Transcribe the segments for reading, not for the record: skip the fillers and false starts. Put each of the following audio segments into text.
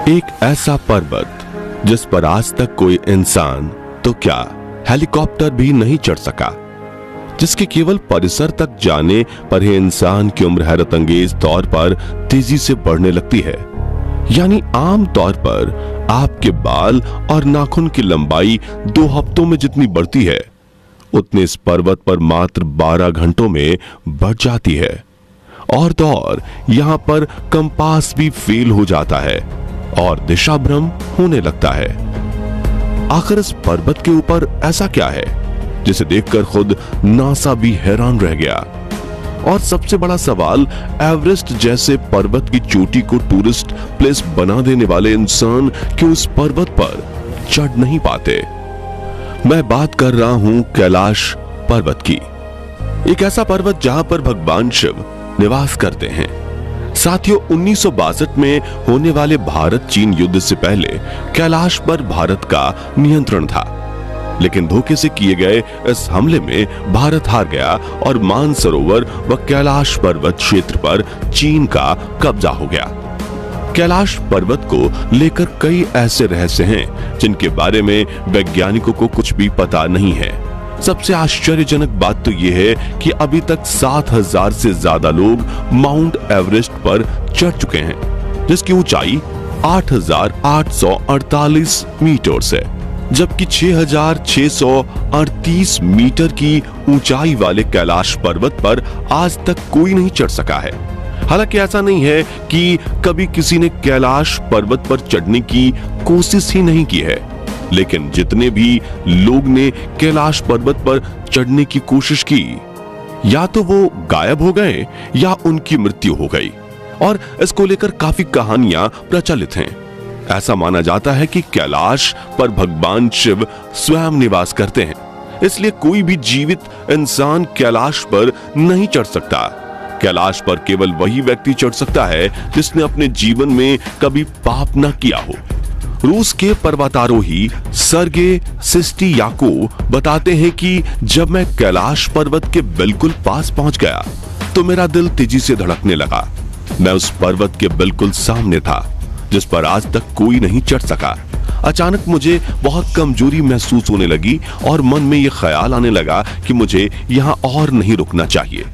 एक ऐसा पर्वत जिस पर आज तक कोई इंसान तो क्या हेलीकॉप्टर भी नहीं चढ़ सका, जिसके केवल परिसर तक जाने पर ही इंसान की उम्र हैरत अंगेज तौर पर तेजी से बढ़ने लगती है। यानी आम तौर पर आपके बाल और नाखून की लंबाई 2 हफ्तों में जितनी बढ़ती है, उतने इस पर्वत पर मात्र 12 घंटों में बढ़ जाती है। और तो और यहां पर कंपास भी फेल हो जाता है और दिशा भ्रम होने लगता है। आखिर इस पर्वत के ऊपर ऐसा क्या है जिसे देखकर खुद नासा भी हैरान रह गया। और सबसे बड़ा सवाल, एवरेस्ट जैसे पर्वत की चोटी को टूरिस्ट प्लेस बना देने वाले इंसान क्यों इस पर्वत पर चढ़ नहीं पाते। मैं बात कर रहा हूं कैलाश पर्वत की, एक ऐसा पर्वत जहां पर भगवान शिव निवास करते हैं। साथियों, 1962 में होने वाले भारत चीन युद्ध से पहले कैलाश पर भारत का नियंत्रण था, लेकिन धोखे से किए गए इस हमले में भारत हार गया और मानसरोवर व कैलाश पर्वत क्षेत्र पर चीन का कब्जा हो गया। कैलाश पर्वत को लेकर कई ऐसे रहस्य हैं जिनके बारे में वैज्ञानिकों को कुछ भी पता नहीं है। सबसे आश्चर्यजनक बात तो यह है कि अभी तक 7000 से ज्यादा लोग माउंट एवरेस्ट पर चढ़ चुके हैं, जिसकी ऊंचाई 8848 मीटर है, जबकि 6638 मीटर की ऊंचाई वाले कैलाश पर्वत पर आज तक कोई नहीं चढ़ सका है। हालांकि ऐसा नहीं है कि कभी किसी ने कैलाश पर्वत पर चढ़ने की कोशिश ही नहीं की है, लेकिन जितने भी लोग ने कैलाश पर्वत पर चढ़ने की कोशिश की, या तो वो गायब हो गए या उनकी मृत्यु हो गई। और इसको लेकर काफी कहानियां प्रचलित हैं। ऐसा माना जाता है कि कैलाश पर भगवान शिव स्वयं निवास करते हैं, इसलिए कोई भी जीवित इंसान कैलाश पर नहीं चढ़ सकता। कैलाश पर केवल वही व्यक्ति चढ़ सकता है जिसने अपने जीवन में कभी पाप न किया हो। रूस के पर्वतारोही सर्गे सिस्टियाकोव बताते हैं कि जब मैं कैलाश पर्वत के बिल्कुल पास पहुंच गया तो मेरा दिल तेजी से धड़कने लगा। मैं उस पर्वत के बिल्कुल सामने था जिस पर आज तक कोई नहीं चढ़ सका। अचानक मुझे बहुत कमजोरी महसूस होने लगी और मन में यह ख्याल आने लगा कि मुझे यहां और नहीं रुकना चाहिए।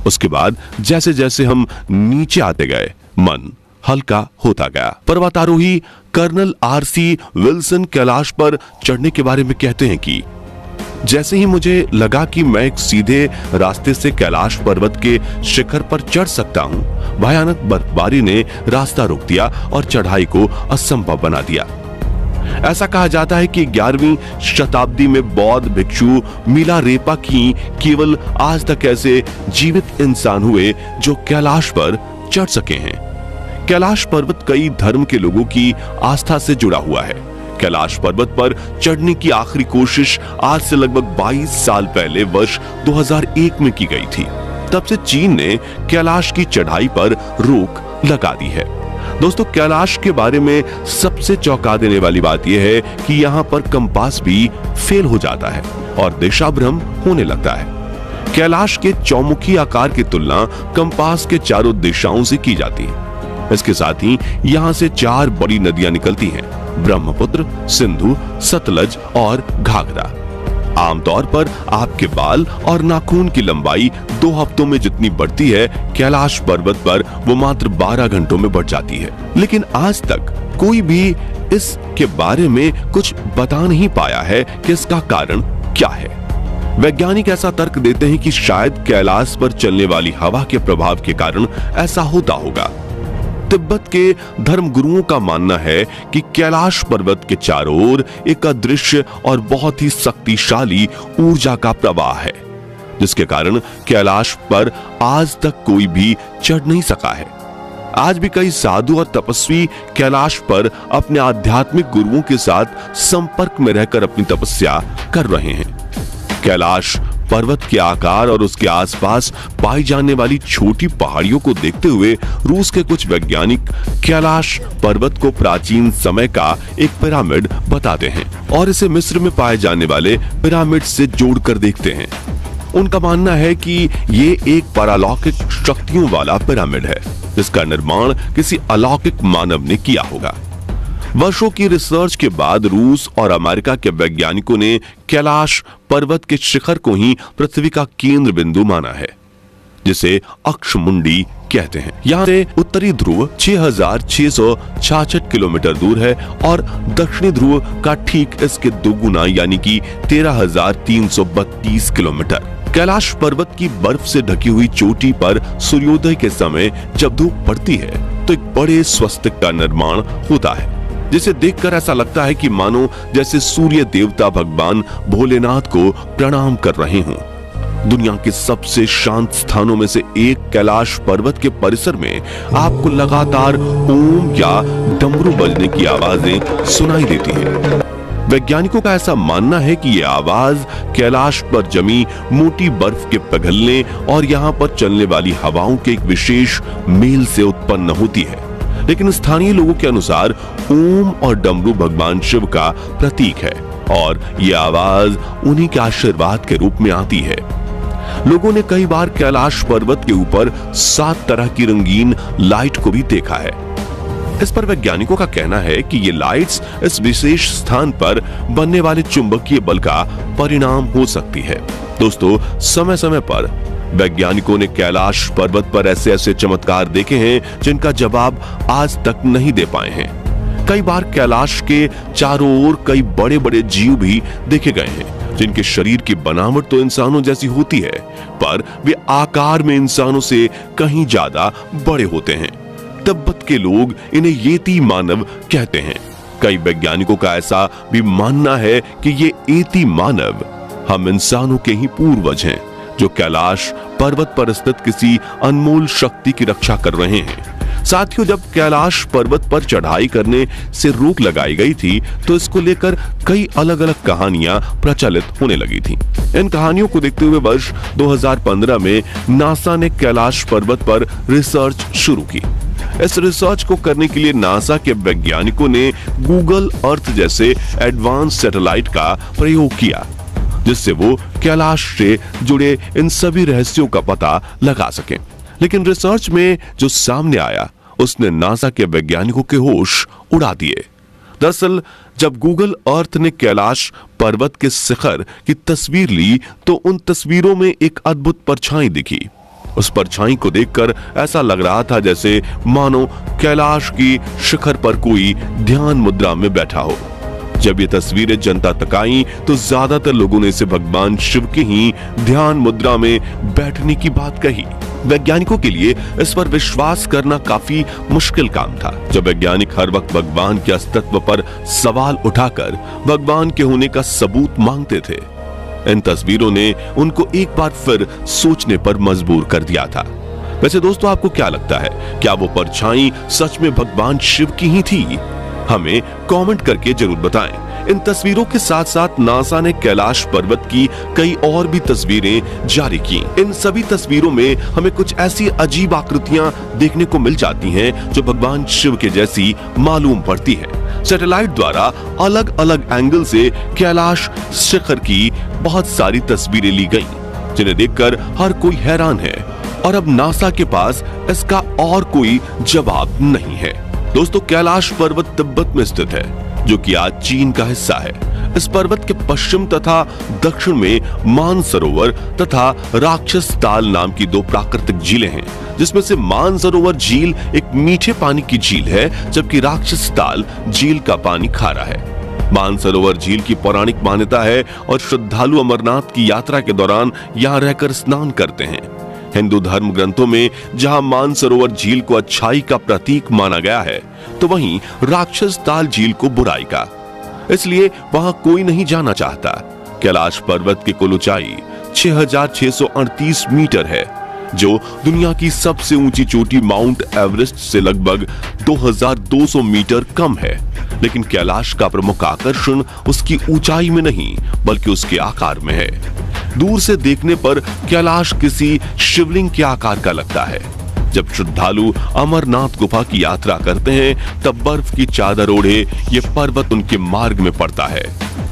उसके बाद जैसे जैसे हम नीचे आते गए, मन हल्का होता गया। पर्वतारोही कर्नल आरसी विल्सन कैलाश पर चढ़ने के बारे में कहते हैं कि जैसे ही मुझे लगा कि मैं एक सीधे रास्ते से कैलाश पर्वत के शिखर पर चढ़ सकता हूं, भयानक बर्फबारी ने रास्ता रोक दिया और चढ़ाई को असंभव बना दिया। ऐसा कहा जाता है कि 11वीं शताब्दी में बौद्ध भिक्षु मिलारेपा की केवल आज तक ऐसे जीवित इंसान हुए जो कैलाश पर चढ़ सके हैं। कैलाश पर्वत कई धर्म के लोगों की आस्था से जुड़ा हुआ है। कैलाश पर्वत पर चढ़ने की आखिरी कोशिश आज से लगभग 22 साल पहले वर्ष 2001 में की गई थी। तब से चीन ने कैलाश की चढ़ाई पर रोक लगा दी है। दोस्तों, कैलाश के बारे में सबसे चौंका देने वाली बात यह है कि यहाँ पर कंपास भी फेल हो जाता है और दिशा भ्रम होने लगता है। कैलाश के चौमुखी आकार की तुलना कंपास के चारों दिशाओं से की जाती है। इसके साथ ही यहाँ से 4 बड़ी नदियां निकलती हैं, ब्रह्मपुत्र, सिंधु, सतलज और घाघरा। आमतौर पर आपके बाल और नाखून की लंबाई 2 हफ्तों में जितनी बढ़ती है, कैलाश पर्वत पर वो मात्र 12 घंटों में बढ़ जाती है। लेकिन आज तक कोई भी इसके बारे में कुछ बता नहीं पाया है कि इसका कारण क्या है। वैज्ञानिक ऐसा तर्क देते हैं कि शायद कैलाश पर चलने वाली हवा के प्रभाव के कारण ऐसा होता होगा। तिब्बत के धर्मगुरुओं का मानना है कि कैलाश पर्वत के चारों ओर एक अदृश्य और बहुत ही शक्तिशाली ऊर्जा का प्रवाह है, जिसके कारण कैलाश पर आज तक कोई भी चढ़ नहीं सका है। आज भी कई साधु और तपस्वी कैलाश पर अपने आध्यात्मिक गुरुओं के साथ संपर्क में रहकर अपनी तपस्या कर रहे हैं। कैलाश पर्वत के आकार और उसके आसपास पाई जाने वाली छोटी पहाड़ियों को देखते हुए रूस के कुछ वैज्ञानिक कैलाश पर्वत को प्राचीन समय का एक पिरामिड बताते हैं और इसे मिस्र में पाए जाने वाले पिरामिड से जोड़कर देखते हैं। उनका मानना है कि ये एक पारलौकिक शक्तियों वाला पिरामिड है जिसका निर्माण किसी अलौकिक मानव ने किया होगा। वर्षों की रिसर्च के बाद रूस और अमेरिका के वैज्ञानिकों ने कैलाश पर्वत के शिखर को ही पृथ्वी का केंद्र बिंदु माना है, जिसे अक्षमुंडी कहते हैं। यहाँ से उत्तरी ध्रुव 6,666 किलोमीटर दूर है और दक्षिणी ध्रुव का ठीक इसके दोगुना यानी कि 13,332 किलोमीटर। कैलाश पर्वत की बर्फ से ढकी हुई चोटी पर सूर्योदय के समय जब धूप पड़ती है तो एक बड़े स्वस्तिक का निर्माण होता है, जिसे देखकर ऐसा लगता है कि मानो जैसे सूर्य देवता भगवान भोलेनाथ को प्रणाम कर रहे हों। दुनिया के सबसे शांत स्थानों में से एक कैलाश पर्वत के परिसर में आपको लगातार ओम या डमरू बजने की आवाजें सुनाई देती हैं। वैज्ञानिकों का ऐसा मानना है कि यह आवाज कैलाश पर जमी मोटी बर्फ के पिघलने और यहाँ पर चलने वाली हवाओं के एक विशेष मेल से उत्पन्न होती है। लेकिन स्थानीय लोगों के अनुसार ओम और डमरू भगवान शिव का प्रतीक है और यह आवाज उन्हीं के आशीर्वाद के रूप में आती है। लोगों ने कई बार कैलाश पर्वत के ऊपर 7 तरह की रंगीन लाइट को भी देखा है। इस पर वैज्ञानिकों का कहना है कि ये लाइट्स इस विशेष स्थान पर बनने वाले चुंबकीय बल का परिणाम हो सकती है। दोस्तों, समय समय पर वैज्ञानिकों ने कैलाश पर्वत पर ऐसे ऐसे चमत्कार देखे हैं जिनका जवाब आज तक नहीं दे पाए हैं। कई बार कैलाश के चारों ओर कई बड़े बड़े जीव भी देखे गए हैं जिनके शरीर की बनावट तो इंसानों जैसी होती है, पर वे आकार में इंसानों से कहीं ज्यादा बड़े होते हैं। तिब्बत के लोग इन्हें येती मानव कहते हैं। कई वैज्ञानिकों का ऐसा भी मानना है कि ये येती मानव हम इंसानों के ही पूर्वज हैं, जो कैलाश पर्वत पर स्थित किसी अनमोल शक्ति की रक्षा कर रहे हैं। साथियों, जब कैलाश पर्वत पर चढ़ाई करने से रोक लगाई गई थी तो इसको लेकर कई अलग अलग कहानियां प्रचलित होने लगी थी। इन कहानियों को देखते हुए वर्ष 2015 में नासा ने कैलाश पर्वत पर रिसर्च शुरू की। इस रिसर्च को करने के लिए नासा के वैज्ञानिकों ने गूगल अर्थ जैसे एडवांस सैटेलाइट का प्रयोग किया, जिससे वो कैलाश से जुड़े इन सभी रहस्यों का पता लगा सकें। लेकिन रिसर्च में जो सामने आया उसने नासा के वैज्ञानिकों के होश उड़ा दिए। दरअसल जब गूगल अर्थ ने कैलाश पर्वत के शिखर की तस्वीर ली तो उन तस्वीरों में एक अद्भुत परछाई दिखी। उस परछाई को देखकर ऐसा लग रहा था जैसे मानो कैलाश की शिखर पर कोई ध्यान मुद्रा में बैठा हो। जब ये तस्वीरें जनता तक आई तो ज्यादातर लोगों ने इसे भगवान शिव की ही ध्यान मुद्रा में बैठने की बात कही। वैज्ञानिकों के लिए इस पर विश्वास करना काफी मुश्किल काम था। जब वैज्ञानिक हर वक्त भगवान के अस्तित्व पर सवाल उठाकर भगवान के होने का सबूत मांगते थे, इन तस्वीरों ने उनको एक बार फिर सोचने पर मजबूर कर दिया था। वैसे दोस्तों, आपको क्या लगता है, क्या वो परछाई सच में भगवान शिव की ही थी? हमें कमेंट करके जरूर बताएं। इन तस्वीरों के साथ साथ नासा ने कैलाश पर्वत की कई और भी तस्वीरें जारी की। इन सभी तस्वीरों में हमें कुछ ऐसी अजीब आकृतियां देखने को मिल जाती हैं जो भगवान शिव के जैसी मालूम पड़ती है। सैटेलाइट द्वारा अलग अलग एंगल से कैलाश शिखर की बहुत सारी तस्वीरें ली गईं, जिन्हें देखकर हर कोई हैरान है और अब नासा के पास इसका और कोई जवाब नहीं है। दोस्तों, कैलाश पर्वत तिब्बत में स्थित है, जो कि आज चीन का हिस्सा है। इस पर्वत के पश्चिम तथा दक्षिण में मानसरोवर तथा राक्षस ताल नाम की 2 प्राकृतिक झीलें हैं, जिसमें से मानसरोवर झील एक मीठे पानी की झील है, जबकि राक्षस ताल झील का पानी खारा है। मानसरोवर झील की पौराणिक मान्यता है और श्रद्धालु अमरनाथ की यात्रा के दौरान यहाँ रहकर स्नान करते हैं। हिंदू धर्म ग्रंथों में जहां मानसरोवर झील को अच्छाई का प्रतीक माना गया है, तो वहीं राक्षस ताल झील को बुराई का, इसलिए वहां कोई नहीं जाना चाहता। कैलाश पर्वत की कुल ऊंचाई 6,638 मीटर है, जो दुनिया की सबसे ऊंची चोटी माउंट एवरेस्ट से लगभग 2,200 मीटर कम है। लेकिन कैलाश का प्रमुख आकर्षण उसकी ऊंचाई में नहीं, बल्कि उसके आकार में है। दूर से देखने पर कैलाश किसी शिवलिंग के आकार का लगता है। जब श्रद्धालु अमरनाथ गुफा की यात्रा करते हैं, तब बर्फ की चादर ओढ़े ये पर्वत उनके मार्ग में पड़ता है।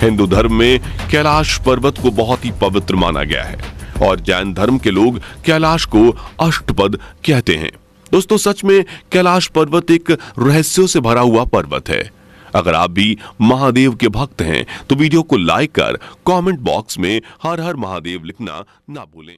हिंदू धर्म में कैलाश पर्वत को बहुत ही पवित्र माना गया है और जैन धर्म के लोग कैलाश को अष्टपद कहते हैं। दोस्तों, सच में कैलाश पर्वत एक रहस्यों से भरा हुआ पर्वत है। अगर आप भी महादेव के भक्त हैं तो वीडियो को लाइक कर कमेंट बॉक्स में हर हर महादेव लिखना ना भूलें।